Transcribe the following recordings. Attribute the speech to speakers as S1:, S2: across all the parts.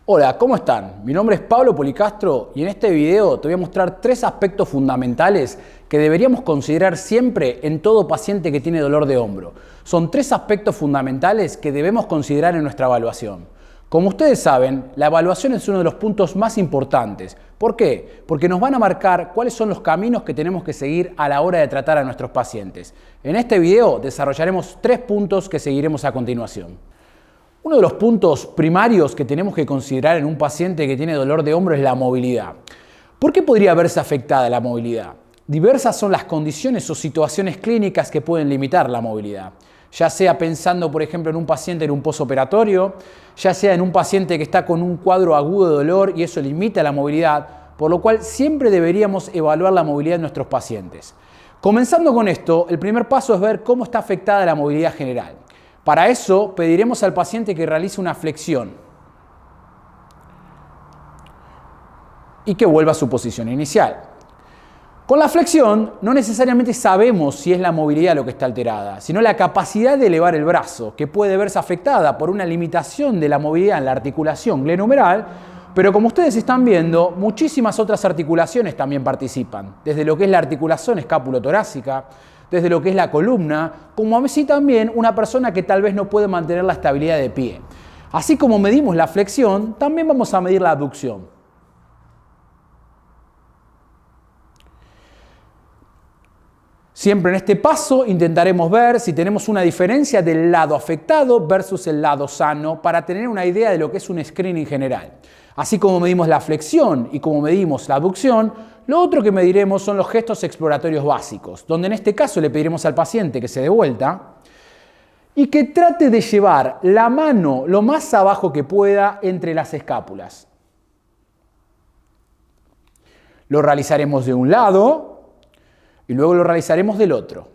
S1: Hola, ¿cómo están? Mi nombre es Pablo Policastro y en este video te voy a mostrar 3 aspectos fundamentales que deberíamos considerar siempre en todo paciente que tiene dolor de hombro. Son 3 aspectos fundamentales que debemos considerar en nuestra evaluación. Como ustedes saben, la evaluación es uno de los puntos más importantes. ¿Por qué? Porque nos van a marcar cuáles son los caminos que tenemos que seguir a la hora de tratar a nuestros pacientes. En este video desarrollaremos 3 puntos que seguiremos a continuación. Uno de los puntos primarios que tenemos que considerar en un paciente que tiene dolor de hombro es la movilidad. ¿Por qué podría verse afectada la movilidad? Diversas son las condiciones o situaciones clínicas que pueden limitar la movilidad. Ya sea pensando, por ejemplo, en un paciente en un posoperatorio, ya sea en un paciente que está con un cuadro agudo de dolor y eso limita la movilidad, por lo cual siempre deberíamos evaluar la movilidad de nuestros pacientes. Comenzando con esto, el primer paso es ver cómo está afectada la movilidad general. Para eso, pediremos al paciente que realice una flexión y que vuelva a su posición inicial. Con la flexión, no necesariamente sabemos si es la movilidad lo que está alterada, sino la capacidad de elevar el brazo, que puede verse afectada por una limitación de la movilidad en la articulación glenohumeral, pero como ustedes están viendo, muchísimas otras articulaciones también participan, desde lo que es la articulación escápulo-torácica, desde lo que es la columna, como así también una persona que tal vez no puede mantener la estabilidad de pie. Así como medimos la flexión, también vamos a medir la abducción. Siempre en este paso intentaremos ver si tenemos una diferencia del lado afectado versus el lado sano para tener una idea de lo que es un screening general. Así como medimos la flexión y como medimos la abducción, lo otro que mediremos son los gestos exploratorios básicos, donde en este caso le pediremos al paciente que se dé vuelta y que trate de llevar la mano lo más abajo que pueda entre las escápulas. Lo realizaremos de un lado y luego lo realizaremos del otro.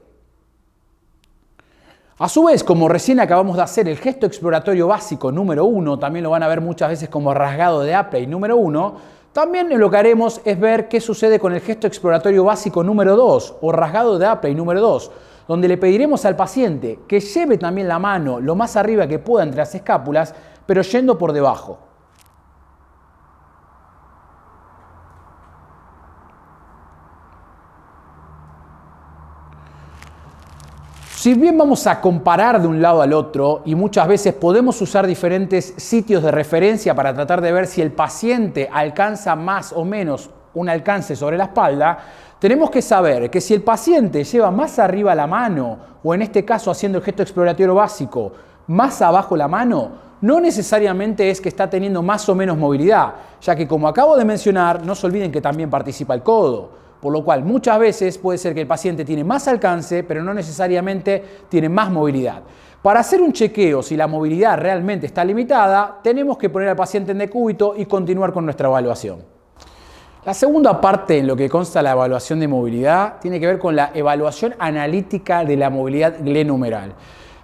S1: A su vez, como recién acabamos de hacer el gesto exploratorio básico número 1, también lo van a ver muchas veces como rasgado de Apley número 1, también lo que haremos es ver qué sucede con el gesto exploratorio básico número 2 o rasgado de Apley número 2, donde le pediremos al paciente que lleve también la mano lo más arriba que pueda entre las escápulas, pero yendo por debajo. Si bien vamos a comparar de un lado al otro y muchas veces podemos usar diferentes sitios de referencia para tratar de ver si el paciente alcanza más o menos un alcance sobre la espalda, tenemos que saber que si el paciente lleva más arriba la mano, o en este caso haciendo el gesto exploratorio básico, más abajo la mano, no necesariamente es que está teniendo más o menos movilidad, ya que como acabo de mencionar, no se olviden que también participa el codo. Por lo cual, muchas veces puede ser que el paciente tiene más alcance, pero no necesariamente tiene más movilidad. Para hacer un chequeo si la movilidad realmente está limitada, tenemos que poner al paciente en decúbito y continuar con nuestra evaluación. La segunda parte en lo que consta la evaluación de movilidad tiene que ver con la evaluación analítica de la movilidad glenohumeral.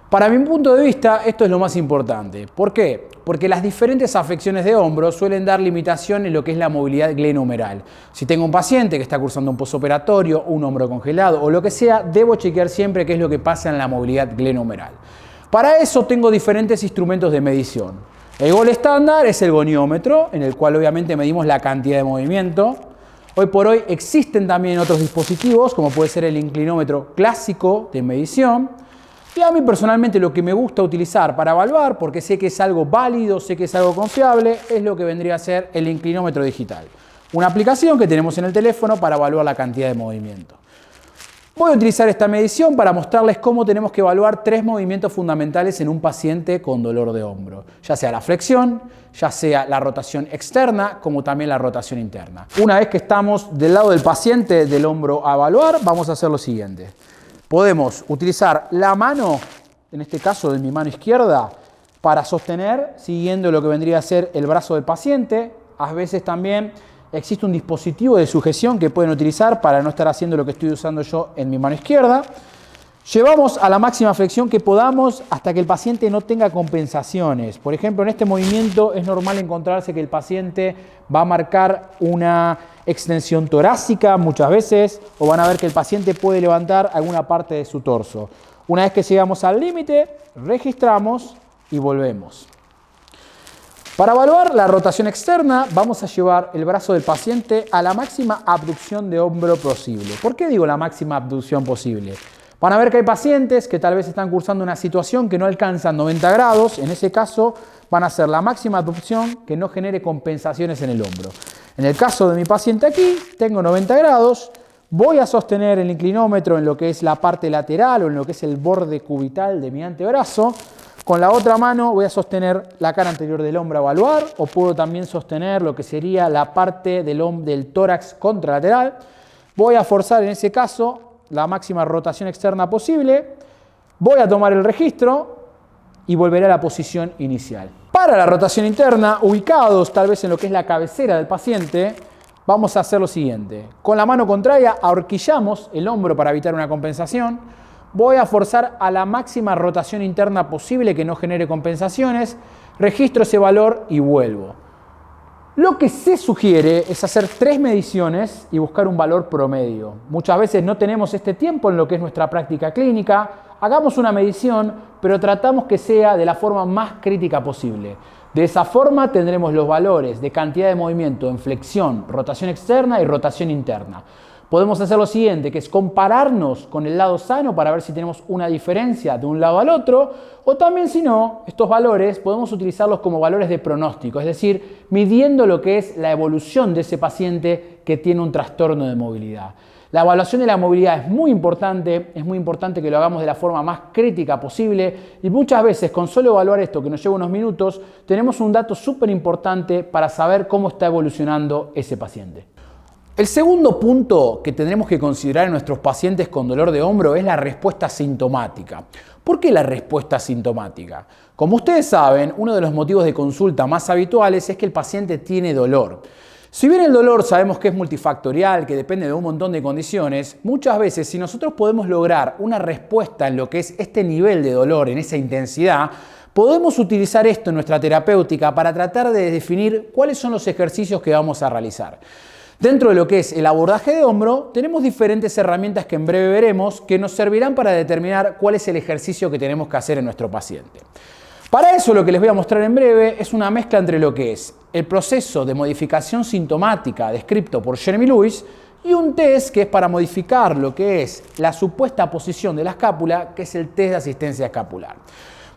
S1: Para mi punto de vista, esto es lo más importante. ¿Por qué? Porque las diferentes afecciones de hombro suelen dar limitación en lo que es la movilidad glenohumeral. Si tengo un paciente que está cursando un posoperatorio, un hombro congelado o lo que sea, debo chequear siempre qué es lo que pasa en la movilidad glenohumeral. Para eso tengo diferentes instrumentos de medición. El gol estándar es el goniómetro, en el cual obviamente medimos la cantidad de movimiento. Hoy por hoy existen también otros dispositivos, como puede ser el inclinómetro clásico de medición. Y a mí personalmente lo que me gusta utilizar para evaluar, porque sé que es algo válido, sé que es algo confiable, es lo que vendría a ser el inclinómetro digital. Una aplicación que tenemos en el teléfono para evaluar la cantidad de movimiento. Voy a utilizar esta medición para mostrarles cómo tenemos que evaluar 3 movimientos fundamentales en un paciente con dolor de hombro. Ya sea la flexión, ya sea la rotación externa, como también la rotación interna. Una vez que estamos del lado del paciente del hombro a evaluar, vamos a hacer lo siguiente. Podemos utilizar la mano, en este caso de mi mano izquierda, para sostener, siguiendo lo que vendría a ser el brazo del paciente. A veces también existe un dispositivo de sujeción que pueden utilizar para no estar haciendo lo que estoy usando yo en mi mano izquierda. Llevamos a la máxima flexión que podamos hasta que el paciente no tenga compensaciones. Por ejemplo, en este movimiento es normal encontrarse que el paciente va a marcar una extensión torácica muchas veces, o van a ver que el paciente puede levantar alguna parte de su torso. Una vez que llegamos al límite, registramos y volvemos. Para evaluar la rotación externa, vamos a llevar el brazo del paciente a la máxima abducción de hombro posible. ¿Por qué digo la máxima abducción posible? Van a ver que hay pacientes que tal vez están cursando una situación que no alcanzan 90 grados. En ese caso, van a hacer la máxima abducción que no genere compensaciones en el hombro. En el caso de mi paciente aquí, tengo 90 grados. Voy a sostener el inclinómetro en lo que es la parte lateral o en lo que es el borde cubital de mi antebrazo. Con la otra mano voy a sostener la cara anterior del hombro a evaluar, o puedo también sostener lo que sería la parte del tórax contralateral. Voy a forzar en ese caso la máxima rotación externa posible. Voy a tomar el registro y volveré a la posición inicial. Para la rotación interna, ubicados tal vez en lo que es la cabecera del paciente, vamos a hacer lo siguiente. Con la mano contraria ahorquillamos el hombro para evitar una compensación. Voy a forzar a la máxima rotación interna posible que no genere compensaciones. Registro ese valor y vuelvo. Lo que se sugiere es hacer 3 mediciones y buscar un valor promedio. Muchas veces no tenemos este tiempo en lo que es nuestra práctica clínica. Hagamos una medición, pero tratamos que sea de la forma más crítica posible. De esa forma tendremos los valores de cantidad de movimiento en flexión, rotación externa y rotación interna. Podemos hacer lo siguiente, que es compararnos con el lado sano para ver si tenemos una diferencia de un lado al otro, o también si no, estos valores podemos utilizarlos como valores de pronóstico, es decir, midiendo lo que es la evolución de ese paciente que tiene un trastorno de movilidad. La evaluación de la movilidad es muy importante que lo hagamos de la forma más crítica posible y muchas veces con solo evaluar esto que nos lleva unos minutos, tenemos un dato súper importante para saber cómo está evolucionando ese paciente. El segundo punto que tendremos que considerar en nuestros pacientes con dolor de hombro es la respuesta sintomática. ¿Por qué la respuesta sintomática? Como ustedes saben, uno de los motivos de consulta más habituales es que el paciente tiene dolor. Si bien el dolor sabemos que es multifactorial, que depende de un montón de condiciones, muchas veces si nosotros podemos lograr una respuesta en lo que es este nivel de dolor, en esa intensidad, podemos utilizar esto en nuestra terapéutica para tratar de definir cuáles son los ejercicios que vamos a realizar. Dentro de lo que es el abordaje de hombro, tenemos diferentes herramientas que en breve veremos que nos servirán para determinar cuál es el ejercicio que tenemos que hacer en nuestro paciente. Para eso lo que les voy a mostrar en breve es una mezcla entre lo que es el proceso de modificación sintomática descrito por Jeremy Lewis y un test que es para modificar lo que es la supuesta posición de la escápula, que es el test de asistencia escapular.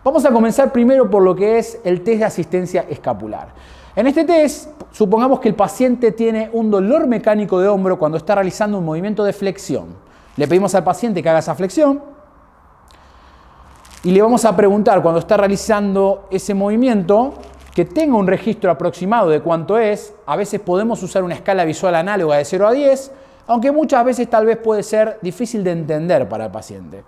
S1: Vamos a comenzar primero por lo que es el test de asistencia escapular. En este test, supongamos que el paciente tiene un dolor mecánico de hombro cuando está realizando un movimiento de flexión. Le pedimos al paciente que haga esa flexión y le vamos a preguntar cuando está realizando ese movimiento que tenga un registro aproximado de cuánto es. A veces podemos usar una escala visual análoga de 0 a 10, aunque muchas veces tal vez puede ser difícil de entender para el paciente.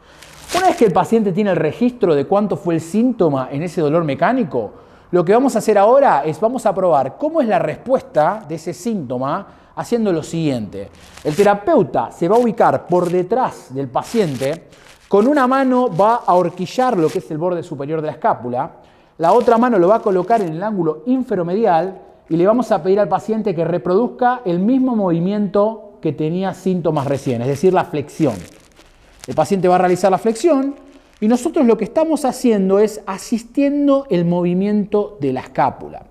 S1: Una vez que el paciente tiene el registro de cuánto fue el síntoma en ese dolor mecánico, lo que vamos a hacer ahora es vamos a probar cómo es la respuesta de ese síntoma haciendo lo siguiente. El terapeuta se va a ubicar por detrás del paciente, con una mano va a horquillar lo que es el borde superior de la escápula, la otra mano lo va a colocar en el ángulo inferomedial y le vamos a pedir al paciente que reproduzca el mismo movimiento que tenía síntomas recién, es decir, la flexión. El paciente va a realizar la flexión y nosotros lo que estamos haciendo es asistiendo el movimiento de la escápula.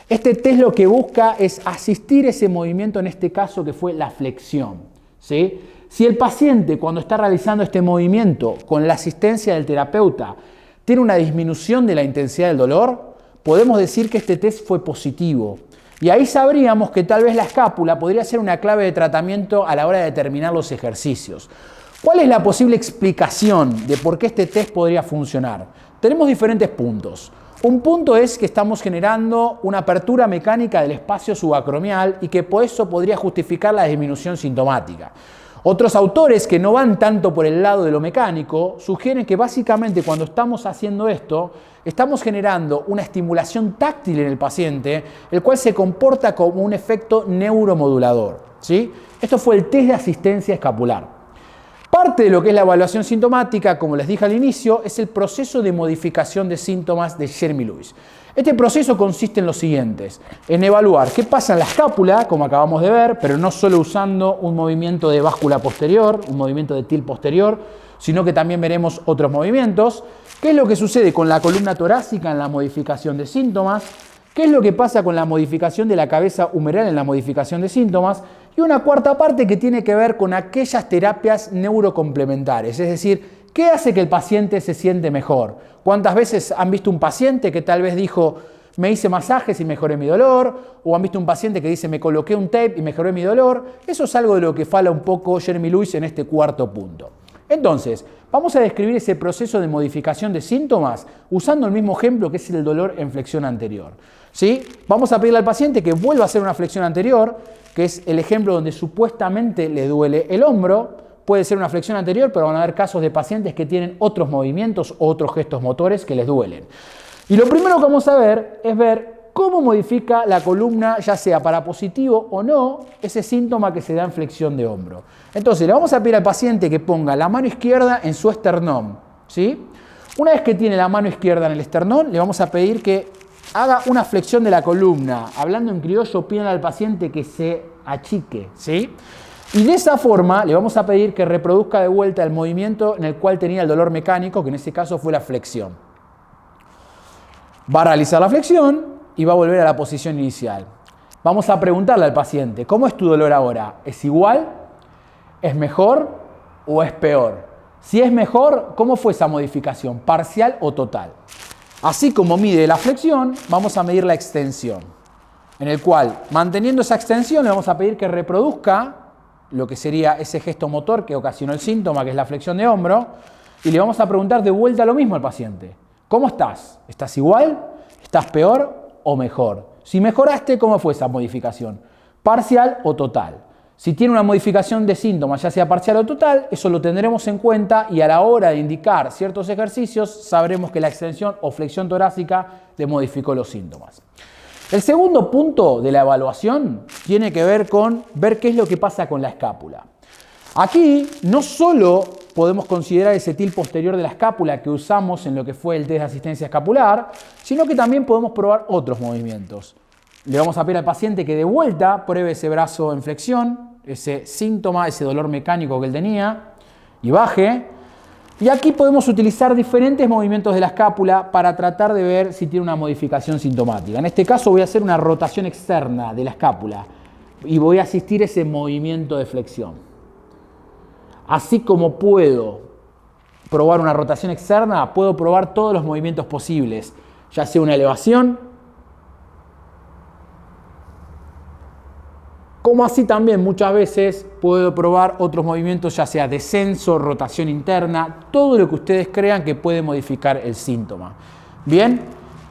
S1: Este test lo que busca es asistir ese movimiento, en este caso que fue la flexión, ¿sí? Si el paciente cuando está realizando este movimiento con la asistencia del terapeuta tiene una disminución de la intensidad del dolor, podemos decir que este test fue positivo. Y ahí sabríamos que tal vez la escápula podría ser una clave de tratamiento a la hora de determinar los ejercicios. ¿Cuál es la posible explicación de por qué este test podría funcionar? Tenemos diferentes puntos. Un punto es que estamos generando una apertura mecánica del espacio subacromial y que por eso podría justificar la disminución sintomática. Otros autores que no van tanto por el lado de lo mecánico sugieren que básicamente cuando estamos haciendo esto, estamos generando una estimulación táctil en el paciente, el cual se comporta como un efecto neuromodulador, ¿sí? Esto fue el test de asistencia escapular. Parte de lo que es la evaluación sintomática, como les dije al inicio, es el proceso de modificación de síntomas de Jeremy Lewis. Este proceso consiste en lo siguientes, en evaluar qué pasa en la escápula, como acabamos de ver, pero no solo usando un movimiento de báscula posterior, un movimiento de til posterior, sino que también veremos otros movimientos. ¿Qué es lo que sucede con la columna torácica en la modificación de síntomas? qué es lo que pasa con la modificación de la cabeza humeral en la modificación de síntomas, y una cuarta parte que tiene que ver con aquellas terapias neurocomplementarias, es decir, ¿qué hace que el paciente se siente mejor? ¿Cuántas veces han visto un paciente que tal vez dijo, me hice masajes y mejoré mi dolor? ¿O han visto un paciente que dice, me coloqué un tape y mejoré mi dolor? Eso es algo de lo que fala un poco Jeremy Lewis en este cuarto punto. Entonces, vamos a describir ese proceso de modificación de síntomas usando el mismo ejemplo que es el dolor en flexión anterior. ¿Sí? Vamos a pedirle al paciente que vuelva a hacer una flexión anterior, que es el ejemplo donde supuestamente le duele el hombro. Puede ser una flexión anterior, pero van a haber casos de pacientes que tienen otros movimientos o otros gestos motores que les duelen. Y lo primero que vamos a ver es ver cómo modifica la columna, ya sea para positivo o no, ese síntoma que se da en flexión de hombro. Entonces, le vamos a pedir al paciente que ponga la mano izquierda en su esternón, ¿sí? Una vez que tiene la mano izquierda en el esternón, le vamos a pedir que haga una flexión de la columna. Hablando en criollo, pídanle al paciente que se achique, ¿sí? Y de esa forma le vamos a pedir que reproduzca de vuelta el movimiento en el cual tenía el dolor mecánico, que en este caso fue la flexión. Va a realizar la flexión y va a volver a la posición inicial. Vamos a preguntarle al paciente, ¿cómo es tu dolor ahora? ¿Es igual? ¿Es mejor o es peor? Si es mejor, ¿cómo fue esa modificación? ¿Parcial o total? Así como mide la flexión, vamos a medir la extensión, en el cual, manteniendo esa extensión, le vamos a pedir que reproduzca lo que sería ese gesto motor que ocasionó el síntoma, que es la flexión de hombro, y le vamos a preguntar de vuelta lo mismo al paciente. ¿Cómo estás? ¿Estás igual? ¿Estás peor o mejor? Si mejoraste, ¿cómo fue esa modificación? ¿Parcial o total? Si tiene una modificación de síntomas, ya sea parcial o total, eso lo tendremos en cuenta y a la hora de indicar ciertos ejercicios sabremos que la extensión o flexión torácica le modificó los síntomas. El segundo punto de la evaluación tiene que ver con ver qué es lo que pasa con la escápula. Aquí no solo podemos considerar ese til posterior de la escápula que usamos en lo que fue el test de asistencia escapular, sino que también podemos probar otros movimientos. Le vamos a pedir al paciente que de vuelta pruebe ese brazo en flexión, ese síntoma, ese dolor mecánico que él tenía, y baje. Y aquí podemos utilizar diferentes movimientos de la escápula para tratar de ver si tiene una modificación sintomática. En este caso voy a hacer una rotación externa de la escápula y voy a asistir a ese movimiento de flexión. Así como puedo probar una rotación externa, puedo probar todos los movimientos posibles, ya sea una elevación, como así también muchas veces puedo probar otros movimientos, ya sea descenso, rotación interna, todo lo que ustedes crean que puede modificar el síntoma. Bien,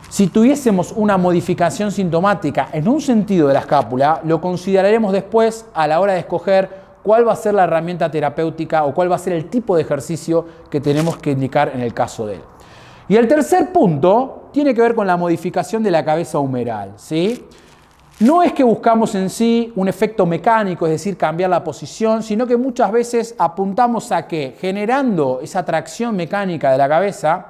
S1: si tuviésemos una modificación sintomática en un sentido de la escápula, lo consideraremos después a la hora de escoger cuál va a ser la herramienta terapéutica o cuál va a ser el tipo de ejercicio que tenemos que indicar en el caso de él. Y el tercer punto tiene que ver con la modificación de la cabeza humeral, ¿sí? No es que buscamos en sí un efecto mecánico, es decir, cambiar la posición, sino que muchas veces apuntamos a que generando esa tracción mecánica de la cabeza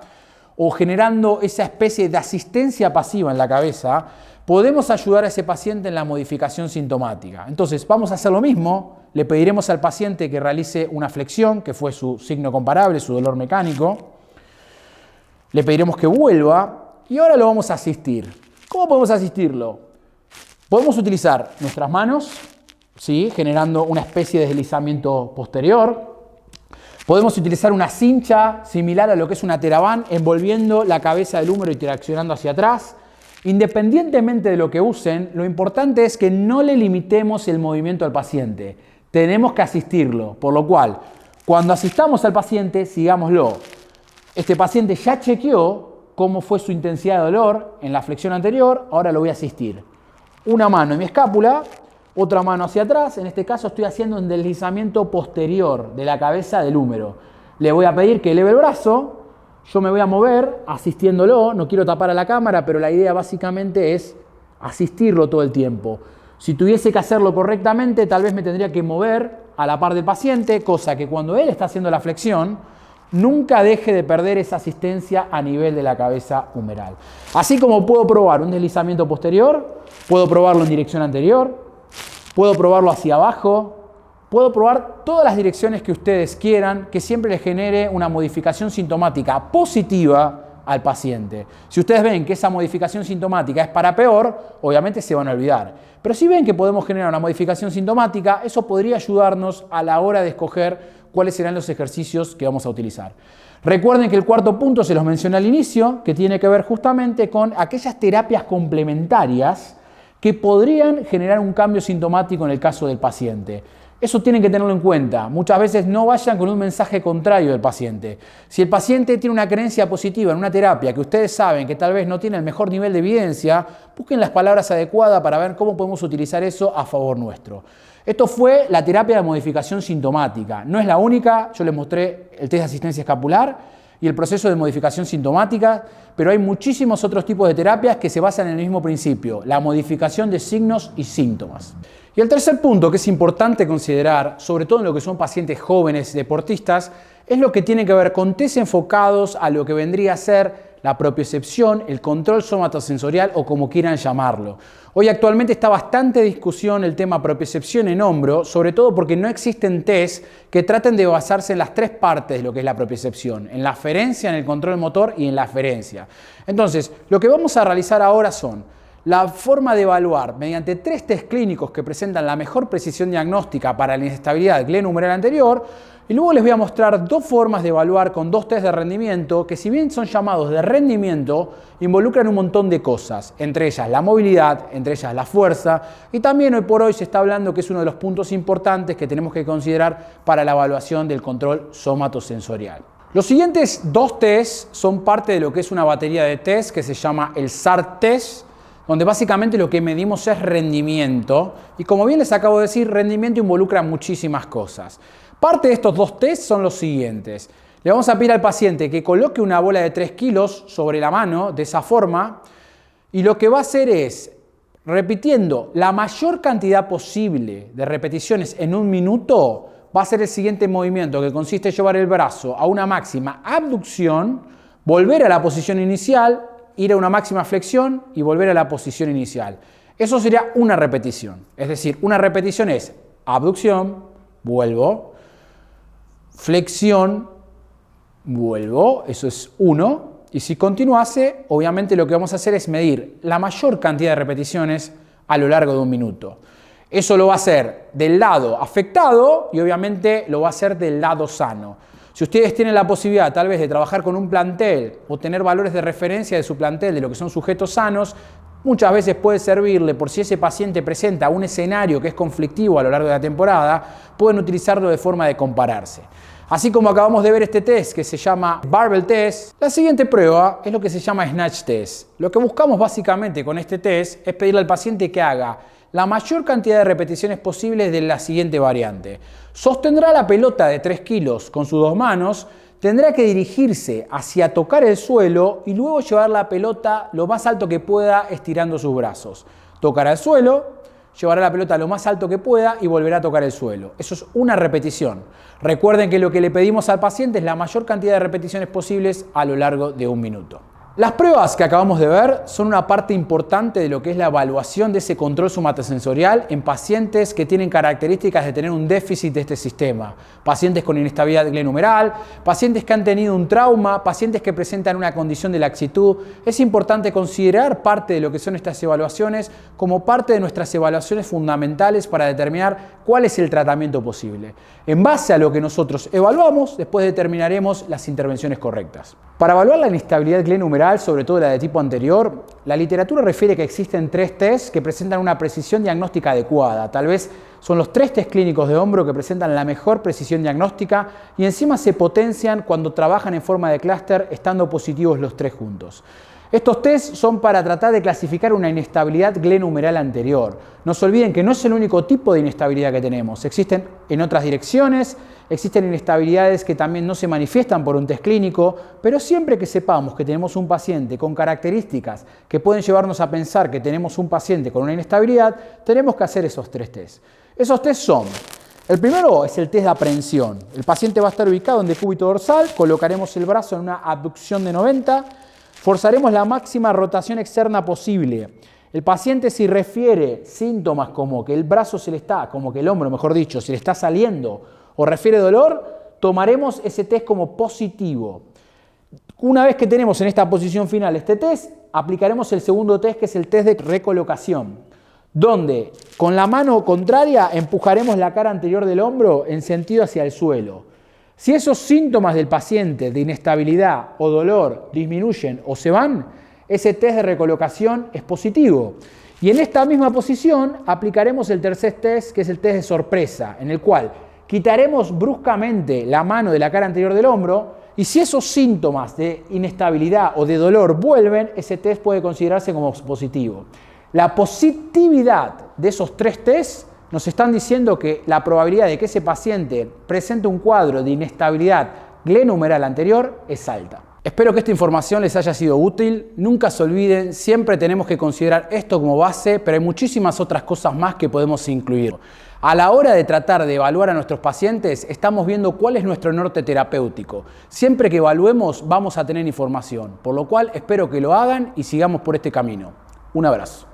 S1: o generando esa especie de asistencia pasiva en la cabeza, podemos ayudar a ese paciente en la modificación sintomática. Entonces, vamos a hacer lo mismo. Le pediremos al paciente que realice una flexión, que fue su signo comparable, su dolor mecánico. Le pediremos que vuelva y ahora lo vamos a asistir. ¿Cómo podemos asistirlo? Podemos utilizar nuestras manos, ¿sí?, generando una especie de deslizamiento posterior. Podemos utilizar una cincha similar a lo que es una Theravane, envolviendo la cabeza del húmero y traccionando hacia atrás. Independientemente de lo que usen, lo importante es que no le limitemos el movimiento al paciente. Tenemos que asistirlo, por lo cual, cuando asistamos al paciente, sigámoslo. Este paciente ya chequeó cómo fue su intensidad de dolor en la flexión anterior, ahora lo voy a asistir. Una mano en mi escápula, otra mano hacia atrás, en este caso estoy haciendo un deslizamiento posterior de la cabeza del húmero. Le voy a pedir que eleve el brazo, yo me voy a mover asistiéndolo, no quiero tapar a la cámara, pero la idea básicamente es asistirlo todo el tiempo. Si tuviese que hacerlo correctamente, tal vez me tendría que mover a la par del paciente, cosa que cuando él está haciendo la flexión, nunca deje de perder esa asistencia a nivel de la cabeza humeral. Así como puedo probar un deslizamiento posterior, puedo probarlo en dirección anterior, puedo probarlo hacia abajo, puedo probar todas las direcciones que ustedes quieran, que siempre les genere una modificación sintomática positiva al paciente. Si ustedes ven que esa modificación sintomática es para peor, obviamente se van a olvidar. Pero si ven que podemos generar una modificación sintomática, eso podría ayudarnos a la hora de escoger cuáles serán los ejercicios que vamos a utilizar. Recuerden que el cuarto punto se los mencioné al inicio, que tiene que ver justamente con aquellas terapias complementarias que podrían generar un cambio sintomático en el caso del paciente. Eso tienen que tenerlo en cuenta. Muchas veces no vayan con un mensaje contrario del paciente. Si el paciente tiene una creencia positiva en una terapia que ustedes saben que tal vez no tiene el mejor nivel de evidencia, busquen las palabras adecuadas para ver cómo podemos utilizar eso a favor nuestro. Esto fue la terapia de modificación sintomática. No es la única, yo les mostré el test de asistencia escapular y el proceso de modificación sintomática, pero hay muchísimos otros tipos de terapias que se basan en el mismo principio, la modificación de signos y síntomas. Y el tercer punto que es importante considerar, sobre todo en lo que son pacientes jóvenes deportistas, es lo que tiene que ver con test enfocados a lo que vendría a ser la propiocepción, el control somatosensorial o como quieran llamarlo. Hoy actualmente está bastante discusión el tema propiocepción en hombro, sobre todo porque no existen test que traten de basarse en las tres partes de lo que es la propiocepción, en la aferencia, en el control motor y en la aferencia. Entonces, lo que vamos a realizar ahora son la forma de evaluar mediante 3 test clínicos que presentan la mejor precisión diagnóstica para la inestabilidad glenumeral anterior, y luego les voy a mostrar 2 formas de evaluar con 2 test de rendimiento que, si bien son llamados de rendimiento, involucran un montón de cosas, entre ellas la movilidad, entre ellas la fuerza, y también hoy por hoy se está hablando que es uno de los puntos importantes que tenemos que considerar para la evaluación del control somatosensorial. Los siguientes 2 tests son parte de lo que es una batería de test que se llama el SART test, donde básicamente lo que medimos es rendimiento, y como bien les acabo de decir, rendimiento involucra muchísimas cosas. Parte de estos 2 tests son los siguientes. Le vamos a pedir al paciente que coloque una bola de 3 kilos sobre la mano de esa forma, y lo que va a hacer es, repitiendo la mayor cantidad posible de repeticiones en un minuto, va a hacer el siguiente movimiento, que consiste en llevar el brazo a una máxima abducción, volver a la posición inicial, ir a una máxima flexión y volver a la posición inicial. Eso sería una repetición. Es decir, una repetición es abducción, vuelvo, flexión, vuelvo, eso es 1. Y si continuase, obviamente lo que vamos a hacer es medir la mayor cantidad de repeticiones a lo largo de un minuto. Eso lo va a hacer del lado afectado y obviamente lo va a hacer del lado sano. Si ustedes tienen la posibilidad tal vez de trabajar con un plantel o tener valores de referencia de su plantel, de lo que son sujetos sanos, muchas veces puede servirle por si ese paciente presenta un escenario que es conflictivo a lo largo de la temporada, pueden utilizarlo de forma de compararse. Así como acabamos de ver este test que se llama Barbell Test, la siguiente prueba es lo que se llama Snatch Test. Lo que buscamos básicamente con este test es pedirle al paciente que haga la mayor cantidad de repeticiones posibles de la siguiente variante. Sostendrá la pelota de 3 kilos con sus 2 manos, tendrá que dirigirse hacia tocar el suelo y luego llevar la pelota lo más alto que pueda estirando sus brazos. Tocará el suelo, llevará la pelota lo más alto que pueda y volverá a tocar el suelo. Eso es una repetición. Recuerden que lo que le pedimos al paciente es la mayor cantidad de repeticiones posibles a lo largo de un minuto. Las pruebas que acabamos de ver son una parte importante de lo que es la evaluación de ese control somatosensorial en pacientes que tienen características de tener un déficit de este sistema. Pacientes con inestabilidad glenumeral, pacientes que han tenido un trauma, pacientes que presentan una condición de laxitud. Es importante considerar parte de lo que son estas evaluaciones como parte de nuestras evaluaciones fundamentales para determinar cuál es el tratamiento posible. En base a lo que nosotros evaluamos, después determinaremos las intervenciones correctas. Para evaluar la inestabilidad glenumeral, sobre todo la de tipo anterior, la literatura refiere que existen 3 tests que presentan una precisión diagnóstica adecuada. Tal vez son los 3 test clínicos de hombro que presentan la mejor precisión diagnóstica y encima se potencian cuando trabajan en forma de clúster estando positivos los 3 juntos. Estos tests son para tratar de clasificar una inestabilidad glenumeral anterior. No se olviden que no es el único tipo de inestabilidad que tenemos. Existen en otras direcciones, existen inestabilidades que también no se manifiestan por un test clínico, pero siempre que sepamos que tenemos un paciente con características que pueden llevarnos a pensar que tenemos un paciente con una inestabilidad, tenemos que hacer esos 3 tests. Esos tests son: el primero es el test de aprehensión. El paciente va a estar ubicado en decúbito dorsal, colocaremos el brazo en una abducción de 90, forzaremos la máxima rotación externa posible. El paciente, si refiere síntomas como que el brazo se le está, como que el hombro, mejor dicho, se le está saliendo o refiere dolor, tomaremos ese test como positivo. Una vez que tenemos en esta posición final este test, aplicaremos el segundo test, que es el test de recolocación, donde con la mano contraria empujaremos la cara anterior del hombro en sentido hacia el suelo. Si esos síntomas del paciente de inestabilidad o dolor disminuyen o se van, ese test de recolocación es positivo. Y en esta misma posición aplicaremos el tercer test, que es el test de sorpresa, en el cual quitaremos bruscamente la mano de la cara anterior del hombro, y si esos síntomas de inestabilidad o de dolor vuelven, ese test puede considerarse como positivo. La positividad de esos tres tests nos están diciendo que la probabilidad de que ese paciente presente un cuadro de inestabilidad glenohumeral anterior es alta. Espero que esta información les haya sido útil. Nunca se olviden, siempre tenemos que considerar esto como base, pero hay muchísimas otras cosas más que podemos incluir. A la hora de tratar de evaluar a nuestros pacientes, estamos viendo cuál es nuestro norte terapéutico. Siempre que evaluemos, vamos a tener información, por lo cual espero que lo hagan y sigamos por este camino. Un abrazo.